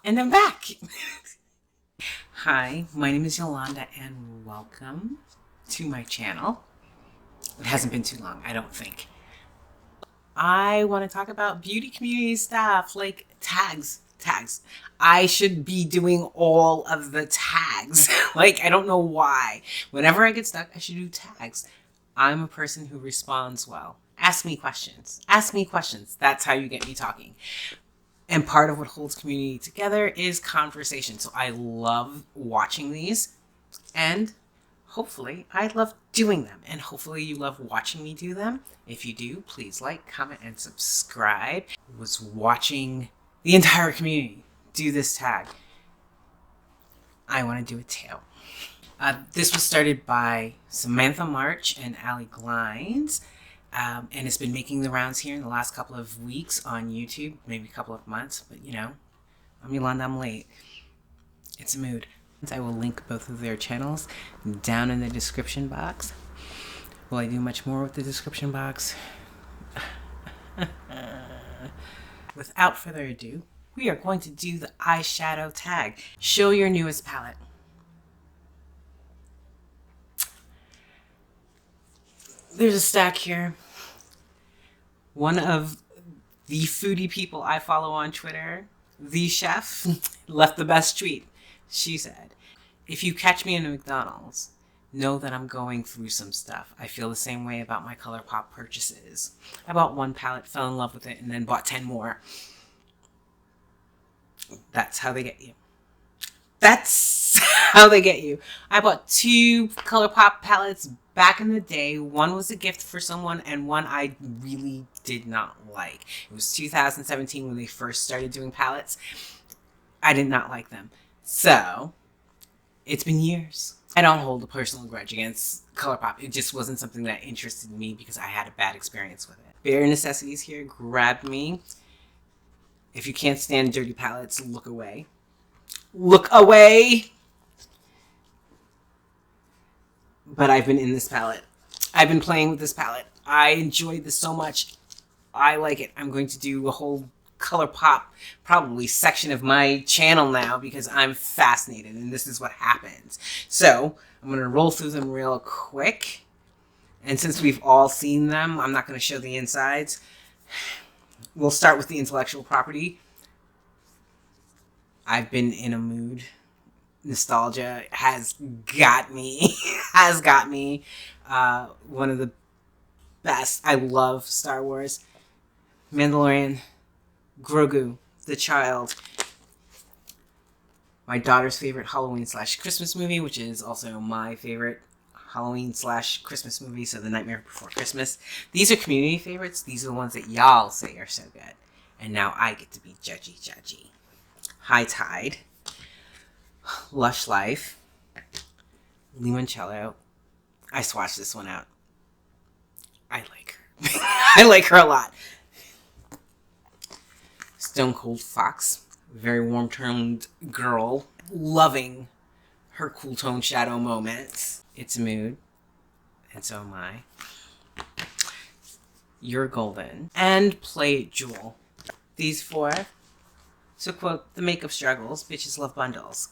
And I'm back. Hi, my name is Yolanda and welcome to my channel. It hasn't been too long, I don't think. I want to talk about beauty community stuff like tags. I should be doing all of the tags. Like, I don't know why. Whenever I get stuck, I should do tags. I'm a person who responds well. Ask me questions. Ask me questions. That's how you get me talking. And part of what holds community together is conversation. So I love watching these, and hopefully I love doing them. And hopefully you love watching me do them. If you do, please like, comment, and subscribe. I was watching the entire community do this tag. I want to do it too. This was started by Samantha March and Allie Glines. And it's been making the rounds here in the last couple of weeks on YouTube, maybe a couple of months, but you know, I'm Yolanda, I'm late. It's a mood. I will link both of their channels down in the description box. Will I do much more with the description box? Without further ado, we are going to do the eyeshadow tag. Show your newest palette. There's a stack here. One of the foodie people I follow on Twitter, the chef, left the best tweet. She said, "If you catch me in a McDonald's, know that I'm going through some stuff. I feel the same way about my ColourPop purchases. I bought one palette, fell in love with it, and then bought 10 more. That's how they get you. That's how they get you. I bought 2 ColourPop palettes back in the day. One was a gift for someone and one I really did not like. It was 2017 when they first started doing palettes. I did not like them. So, it's been years. I don't hold a personal grudge against ColourPop. It just wasn't something that interested me because I had a bad experience with it. Bare necessities here, grab me. If you can't stand dirty palettes, look away. Look away! But I've been in this palette. I've been playing with this palette. I enjoyed this so much. I like it. I'm going to do a whole ColourPop probably section of my channel now because I'm fascinated and this is what happens. So I'm going to roll through them real quick. And since we've all seen them, I'm not going to show the insides. We'll start with the intellectual property. I've been in a mood. Nostalgia has got me. One of the best. I love Star Wars. Mandalorian. Grogu. The child. My daughter's favorite Halloween/Christmas movie, which is also my favorite Halloween/Christmas movie, so The Nightmare Before Christmas. These are community favorites. These are the ones that y'all say are so good. And now I get to be judgy. High Tide. Lush Life. Limoncello. I swatched this one out. I like her. I like her a lot. Stone Cold Fox. Very warm-toned girl. Loving her cool tone shadow moments. It's a mood. And so am I. You're Golden. And Play It Jewel. These 4. To quote the makeup struggles, bitches love bundles.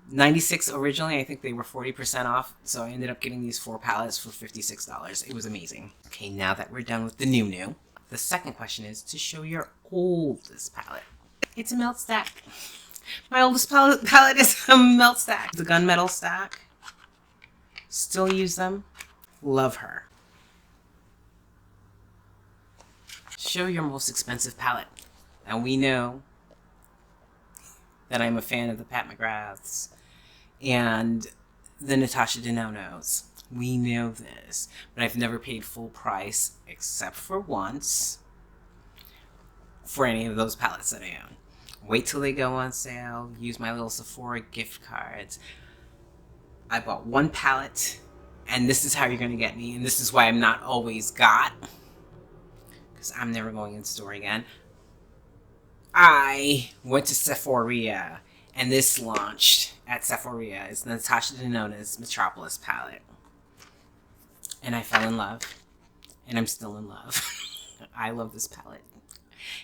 96 originally, I think they were 40% off, so I ended up getting these 4 palettes for $56. It was amazing. Okay, now that we're done with the new, the second question is to show your oldest palette. It's a melt stack. My oldest palette is a melt stack. The gunmetal stack. Still use them. Love her. Show your most expensive palette. And we know that I'm a fan of the Pat McGraths and the Natasha Denonos. We know this, but I've never paid full price except for once for any of those palettes that I own. Wait till they go on sale. Use my little Sephora gift cards. I bought 1 palette, and this is how you're going to get me, and this is why I'm not always got, because I'm never going in store again. I went to Sephora, and this launched at Sephora. It's Natasha Denona's Metropolis palette. And I fell in love. And I'm still in love. I love this palette.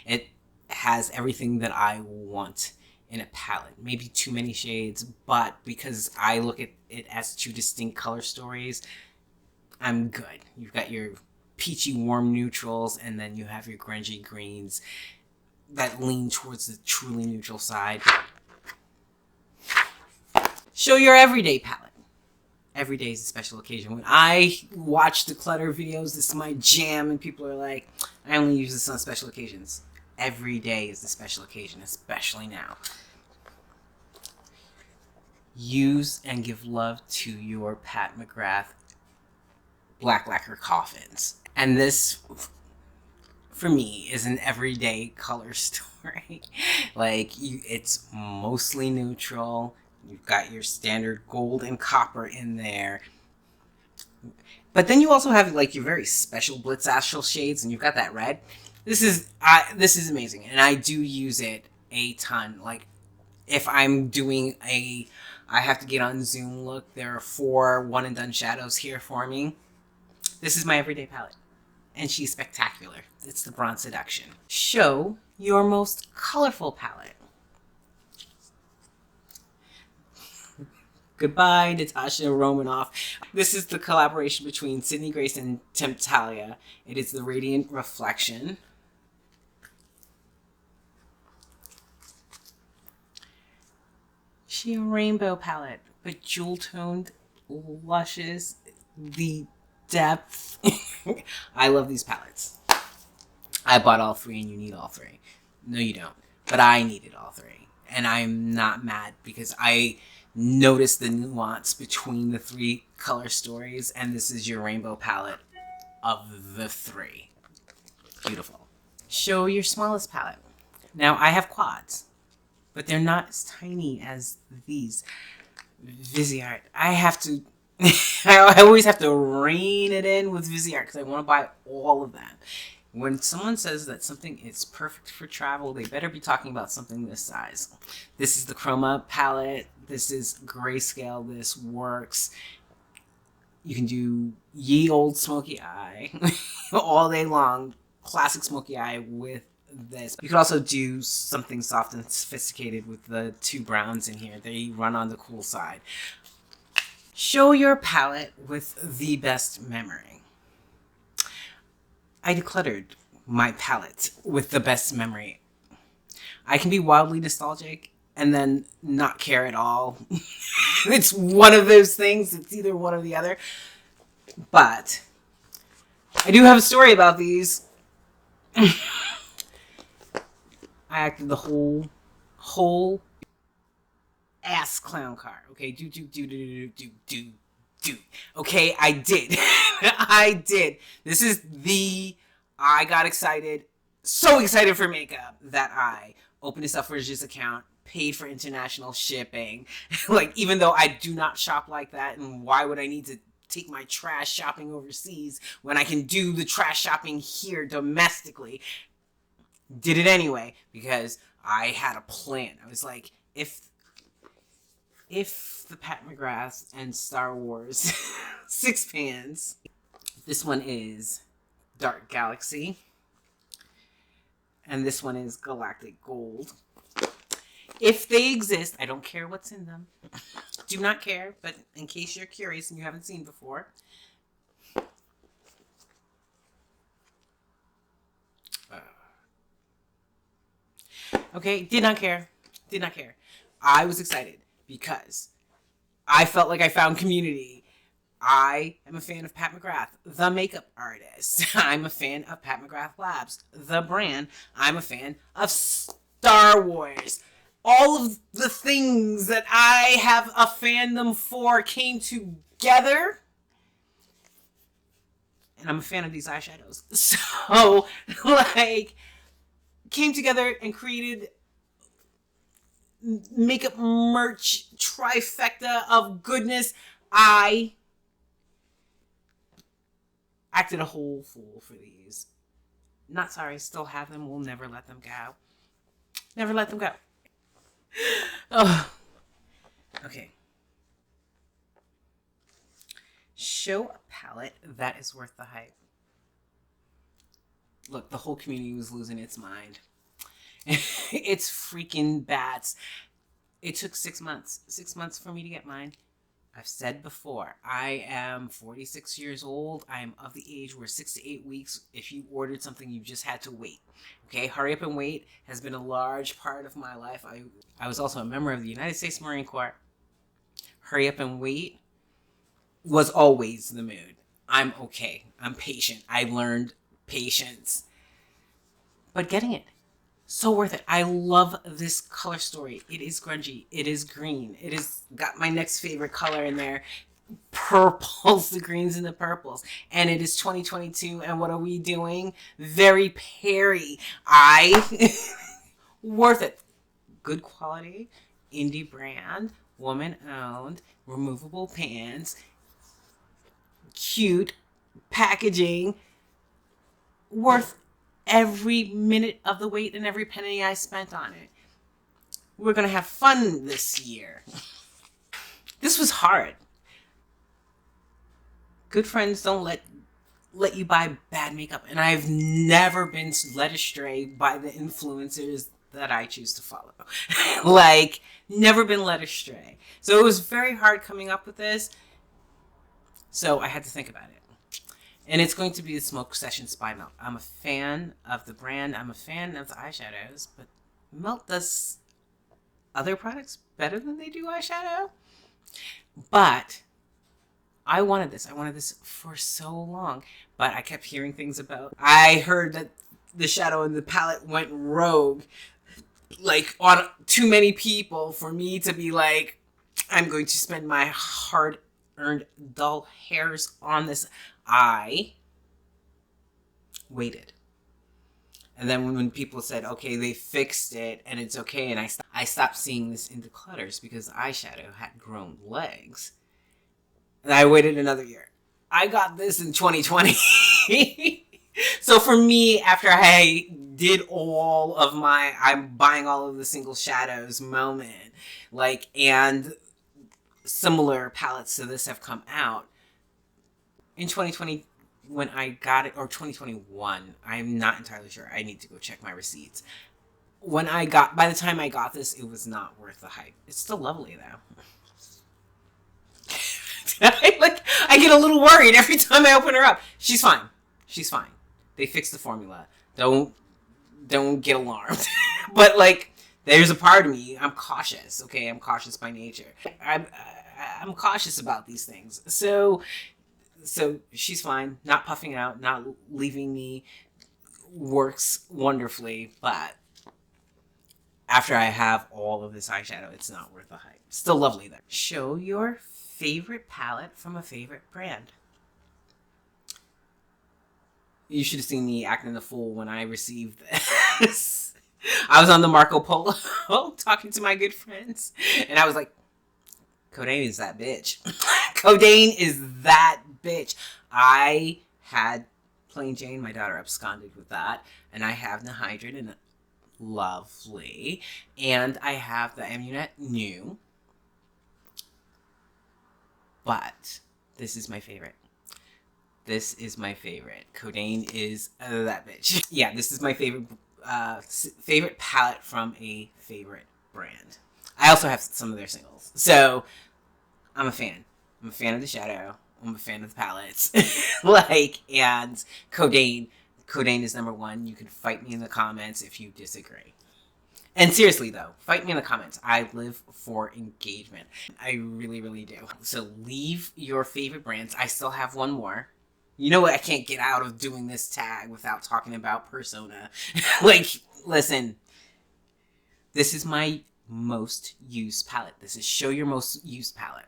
It has everything that I want in a palette. Maybe too many shades, but because I look at it as two distinct color stories, I'm good. You've got your peachy warm neutrals, and then you have your grungy greens that lean towards the truly neutral side. Show your everyday palette. Every day is a special occasion. When I watch the clutter videos, this is my jam, and people are like, I only use this on special occasions. Every day is a special occasion, especially now. Use and give love to your Pat McGrath black lacquer coffins. And this, for me, is an everyday color story. It's mostly neutral. You've got your standard gold and copper in there. But then you also have like your very special Blitz Astral shades, and you've got that red. This is amazing, and I do use it a ton. Like if I'm doing I have to get on Zoom look, there are 4 one and done shadows here for me. This is my everyday palette, and she's spectacular. It's the Bronze Seduction. Show your most colorful palette. Goodbye, Natasha Romanoff. This is the collaboration between Sydney Grace and Temptalia. It is the Radiant Reflection. She a rainbow palette, but jewel toned, luscious, the depth. I love these palettes. I bought all 3, and you need all 3. No, you don't. But I needed all 3. And I'm not mad because I notice the nuance between the 3 color stories, and this is your rainbow palette of the 3. Beautiful. Show your smallest palette. Now I have quads, but they're not as tiny as these. Viseart. I have to I always have to rein it in with Viseart because I want to buy all of them. When someone says that something is perfect for travel, they better be talking about something this size. This is the Chroma palette. This is grayscale. This works. You can do ye old smoky eye all day long. Classic smoky eye with this. You could also do something soft and sophisticated with the 2 browns in here. They run on the cool side. Show your palette with the best memory. I decluttered my palette with the best memory. I can be wildly nostalgic and then not care at all. It's one of those things. It's either one or the other. But I do have a story about these. I acted the whole ass clown car. Okay, do. Okay, I did. I did. This is I got excited, so excited for makeup that I opened a Selfridges account, paid for international shipping. Like, even though I do not shop like that, and why would I need to take my trash shopping overseas when I can do the trash shopping here domestically? Did it anyway because I had a plan. I was like, if the Pat McGrath and Star Wars 6 pans, this one is Dark Galaxy, and this one is Galactic Gold. If they exist, I don't care what's in them. Do not care, but in case you're curious and you haven't seen before. Okay, did not care. Did not care. I was excited because I felt like I found community. I am a fan of Pat McGrath, the makeup artist. I'm a fan of Pat McGrath Labs, the brand. I'm a fan of Star Wars. All of the things that I have a fandom for came together. And I'm a fan of these eyeshadows. So, came together and created makeup merch trifecta of goodness. I acted a whole fool for these. Not sorry, still have them. We'll never let them go. Never let them go. Oh. Okay. Show a palette that is worth the hype. Look, the whole community was losing its mind. It's freaking bats. It took 6 months. 6 months for me to get mine. I've said before, I am 46 years old. I am of the age where 6 to 8 weeks, if you ordered something, you just had to wait. Okay, hurry up and wait has been a large part of my life. I was also a member of the United States Marine Corps. Hurry up and wait was always the mood. I'm okay. I'm patient. I learned patience. But getting it, so worth it. I love this color story. It is grungy. It is green. It is got my next favorite color in there. Purples, the greens and the purples. And it is 2022. And what are we doing? Very Perry. Worth it. Good quality, indie brand, woman owned, removable pants, cute packaging, worth every minute of the wait and every penny I spent on it. We're going to have fun this year. This was hard. Good friends don't let you buy bad makeup. And I've never been led astray by the influencers that I choose to follow. Like, never been led astray. So it was very hard coming up with this. So I had to think about it. And it's going to be the Smoke Sessions by Melt. I'm a fan of the brand. I'm a fan of the eyeshadows. But Melt does other products better than they do eyeshadow. But I wanted this. I wanted this for so long. But I kept hearing things about... I heard that the shadow in the palette went rogue. Like, on too many people for me to be like, I'm going to spend my hard-earned dull hairs on this. I waited. And then when people said, okay, they fixed it and it's okay, and I stopped seeing this in declutters because the eyeshadow had grown legs. And I waited another year. I got this in 2020. So for me, after I did all of my, I'm buying all of the single shadows moment, like, and similar palettes to this have come out. In 2020, when I got it, or 2021, I'm not entirely sure. I need to go check my receipts. By the time I got this, it was not worth the hype. It's still lovely though. I get a little worried every time I open her up. She's fine. She's fine. They fixed the formula. Don't get alarmed. But like, there's a part of me, I'm cautious. Okay, I'm cautious by nature. I'm cautious about these things. So she's fine. Not puffing out, not leaving me. Works wonderfully. But after I have all of this eyeshadow, it's not worth the hype. Still lovely though. Show your favorite palette from a favorite brand. You should have seen me acting the fool when I received this. I was on the Marco Polo talking to my good friends, and I was like, Codaine is that bitch. Codaine is that bitch. I had Plain Jane, my daughter absconded with that, and I have Nihydrin, and lovely, and I have the Amunet New, but this is my favorite. This is my favorite. Codaine is that bitch. Yeah, this is my favorite favorite palette from a favorite brand. I also have some of their singles. So, I'm a fan. I'm a fan of the shadow. I'm a fan of the palettes. And Codaine. Codaine is number one. You can fight me in the comments if you disagree. And seriously though, fight me in the comments. I live for engagement. I really, really do. So leave your favorite brands. I still have one more. You know what? I can't get out of doing this tag without talking about Persona. Like, listen. This is my most used palette. This is Show Your Most Used palette.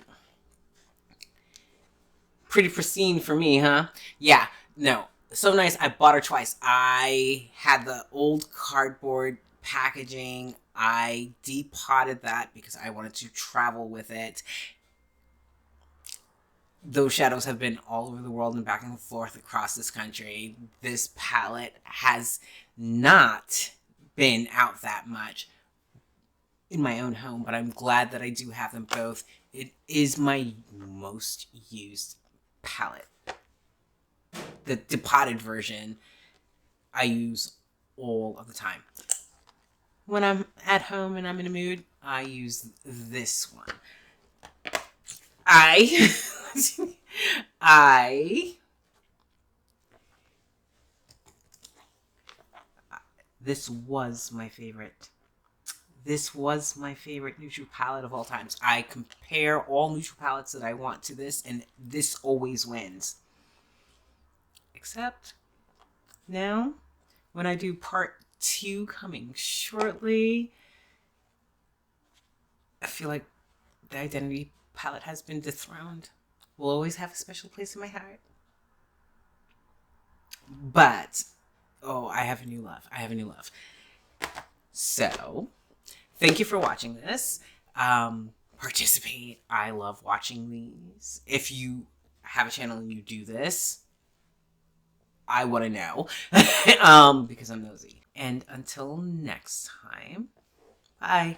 Pretty pristine for me, huh? Yeah, no. So nice. I bought her twice. I had the old cardboard packaging. I depotted that because I wanted to travel with it. Those shadows have been all over the world and back and forth across this country. This palette has not been out that much in my own home, but I'm glad that I do have them both. It is my most used palette. The depotted version I use all of the time. when I'm at home and I'm in a mood, I use this one. This was my favorite. This was my favorite neutral palette of all times. I compare all neutral palettes that I want to this, and this always wins. Except now, when I do part 2 coming shortly, I feel like the Identity palette has been dethroned. Will always have a special place in my heart. But, oh, I have a new love. I have a new love. So, thank you for watching this. Participate. I love watching these. If you have a channel and you do this, I want to know because I'm nosy. And until next time, bye.